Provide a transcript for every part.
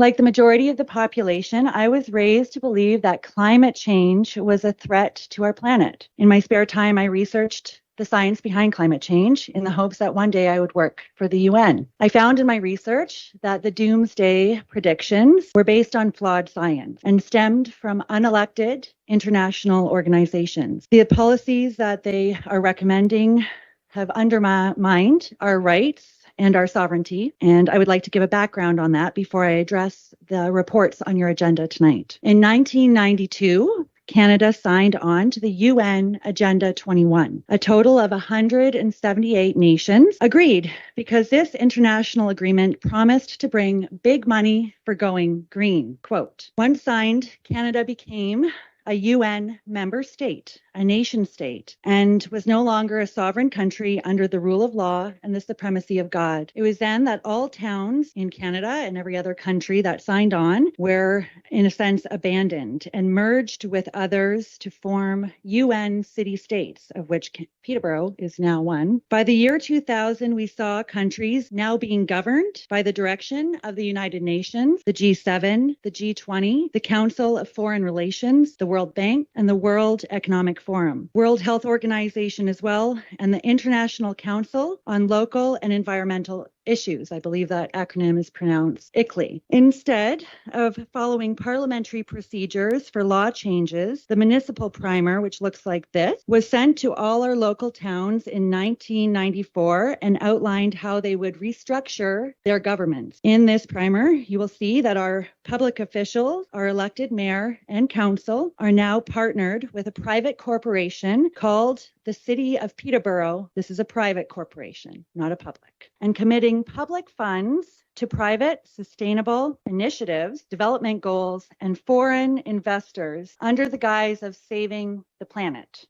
Like the majority of the population, I was raised to believe that climate change was a threat to our planet. In my spare time, I researched the science behind climate change in the hopes that one day I would work for the UN. I found in my research that the doomsday predictions were based on flawed science and stemmed from unelected international organizations. The policies that they are recommending have undermined our rights and our sovereignty, and I would like to give a background on that before I address the reports on your agenda tonight. In 1992, Canada signed on to the UN Agenda 21. A total of 178 nations agreed because this international agreement promised to bring big money for going green. Quote, once signed, Canada became a UN member state, a nation state, and was no longer a sovereign country under the rule of law and the supremacy of God. It was then that all towns in Canada and every other country that signed on were, in a sense, abandoned and merged with others to form UN city-states, of which Peterborough is now one. By the year 2000, we saw countries now being governed by the direction of the United Nations, the G7, the G20, the Council of Foreign Relations, the World Bank, and the World Economic Forum, World Health Organization as well, and the International Council on Local and Environmental Issues. I believe that acronym is pronounced ICLEI. Instead of following parliamentary procedures for law changes, the municipal primer, which looks like this, was sent to all our local towns in 1994 and outlined how they would restructure their governments. In this primer, you will see that our public officials, our elected mayor and council, are now partnered with a private corporation called the City of Peterborough. This is a private corporation, not a public, and committing public funds to private sustainable initiatives, development goals, and foreign investors under the guise of saving the planet.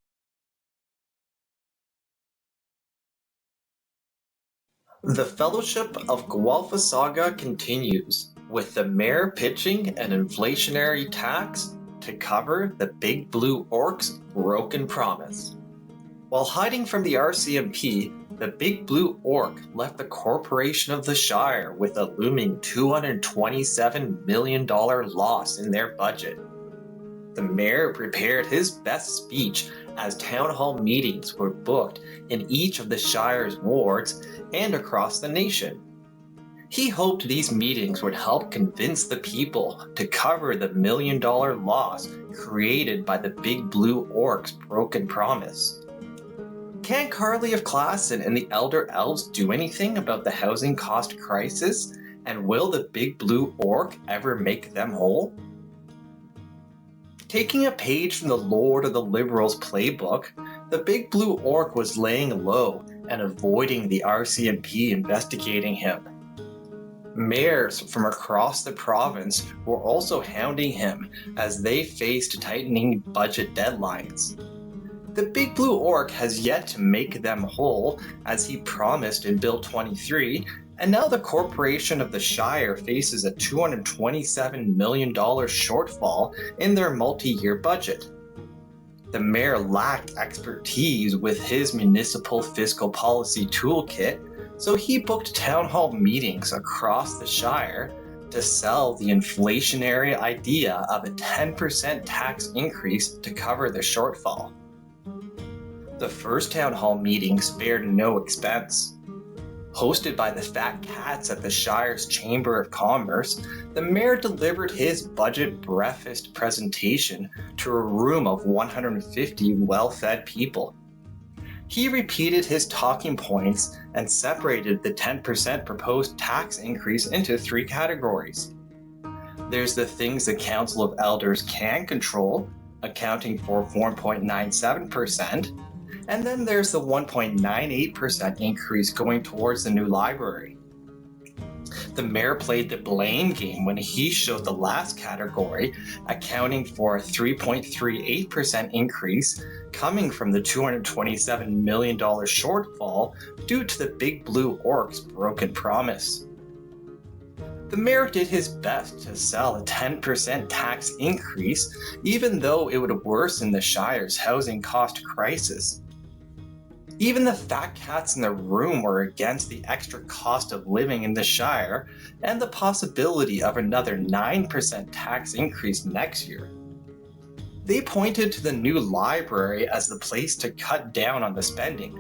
The Fellowship of Guelphissauga continues, with the mayor pitching an inflationary tax to cover the Big Blue Orc's broken promise. While hiding from the RCMP, the Big Blue Orc left the Corporation of the Shire with a looming $227 million loss in their budget. The mayor prepared his best speech as town hall meetings were booked in each of the Shire's wards and across the nation. He hoped these meetings would help convince the people to cover the $1 million loss created by the Big Blue Orc's broken promise. Can Carly of Klassen and the Elder Elves do anything about the housing cost crisis? And will the Big Blue Orc ever make them whole? Taking a page from the Lord of the Liberals playbook, the Big Blue Orc was laying low and avoiding the RCMP investigating him. Mayors from across the province were also hounding him as they faced tightening budget deadlines. The Big Blue Orc has yet to make them whole, as he promised in Bill 23, and now the Corporation of the Shire faces a $227 million shortfall in their multi-year budget. The mayor lacked expertise with his municipal fiscal policy toolkit, so he booked town hall meetings across the Shire to sell the inflationary idea of a 10% tax increase to cover the shortfall. The first town hall meeting spared no expense. Hosted by the fat cats at the Shire's Chamber of Commerce, the mayor delivered his budget breakfast presentation to a room of 150 well-fed people. He repeated his talking points and separated the 10% proposed tax increase into 3 categories. There's the things the Council of Elders can control, accounting for 4.97%, and then there's the 1.98% increase going towards the new library. The mayor played the blame game when he showed the last category, accounting for a 3.38% increase coming from the $227 million shortfall due to the Big Blue Orc's broken promise. The mayor did his best to sell a 10% tax increase, even though it would worsen the Shire's housing cost crisis. Even the fat cats in the room were against the extra cost of living in the Shire and the possibility of another 9% tax increase next year. They pointed to the new library as the place to cut down on the spending.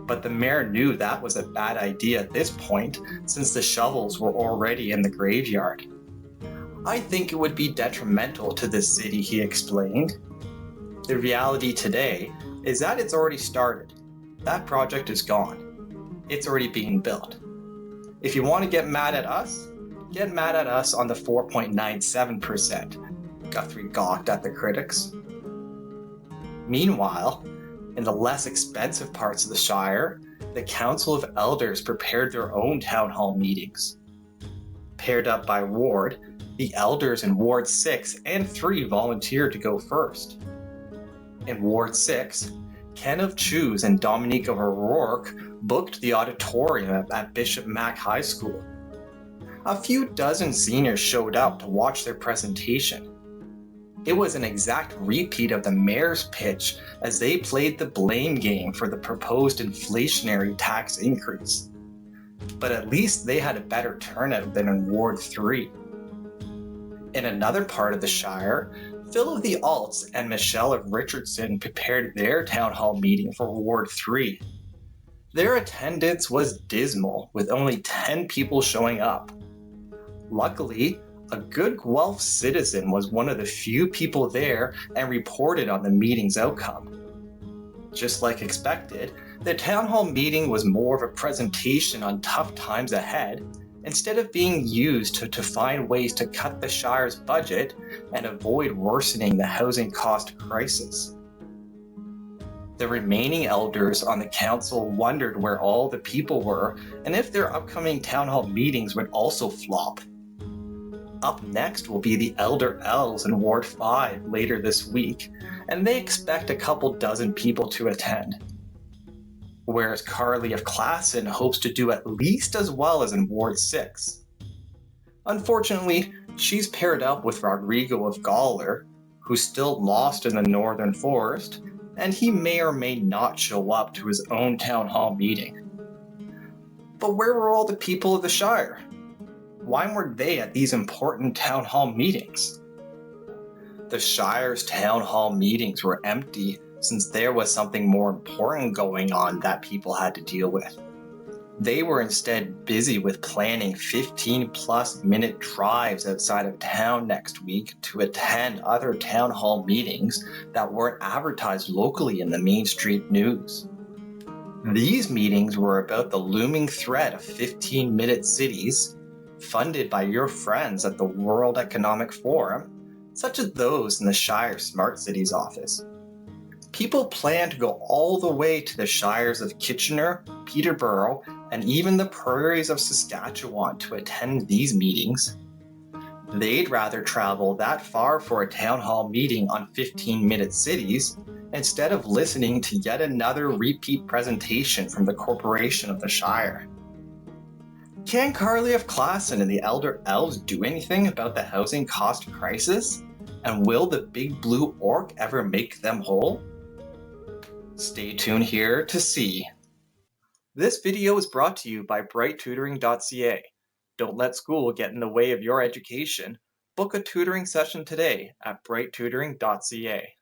But the mayor knew that was a bad idea at this point, since the shovels were already in the graveyard. "I think it would be detrimental to the city," he explained. "The reality today is that it's already started. That project is gone. It's already being built. If you want to get mad at us on the 4.97%. Guthrie gawked at the critics. Meanwhile, in the less expensive parts of the Shire, the Council of Elders prepared their own town hall meetings. Paired up by ward, the elders in Ward 6 and 3 volunteered to go first. In Ward 6, Ken of Chews and Dominique of O'Rourke booked the auditorium at Bishop Mac High School. A few dozen seniors showed up to watch their presentation. It was an exact repeat of the mayor's pitch as they played the blame game for the proposed inflationary tax increase. But at least they had a better turnout than in Ward 3. In another part of the Shire, Phil of the Alts and Michelle of Richardson prepared their town hall meeting for Ward 3. Their attendance was dismal, with only 10 people showing up. Luckily, a good Guelph citizen was one of the few people there and reported on the meeting's outcome. Just like expected, the town hall meeting was more of a presentation on tough times ahead, instead of being used to find ways to cut the Shire's budget and avoid worsening the housing cost crisis. The remaining elders on the council wondered where all the people were and if their upcoming town hall meetings would also flop. Up next will be the Elder Elves in Ward 5 later this week, and they expect a couple dozen people to attend. Whereas Carly of Klassen hopes to do at least as well as in Ward 6. Unfortunately, she's paired up with Rodrigo of Gawler, who's still lost in the Northern Forest, and he may or may not show up to his own town hall meeting. But where were all the people of the Shire? Why weren't they at these important town hall meetings? The Shire's town hall meetings were empty since there was something more important going on that people had to deal with. They were instead busy with planning 15-plus minute drives outside of town next week to attend other town hall meetings that weren't advertised locally in the Main Street news. These meetings were about the looming threat of 15-minute cities, funded by your friends at the World Economic Forum, such as those in the Shire Smart Cities office. People plan to go all the way to the Shires of Kitchener, Peterborough, and even the prairies of Saskatchewan to attend these meetings. They'd rather travel that far for a town hall meeting on 15-minute cities instead of listening to yet another repeat presentation from the Corporation of the Shire. Can Carly of Klassen and the Elder Elves do anything about the housing cost crisis? And will the Big Blue Orc ever make them whole? Stay tuned here to see. This video is brought to you by brighttutoring.ca. Don't let school get in the way of your education. Book a tutoring session today at brighttutoring.ca.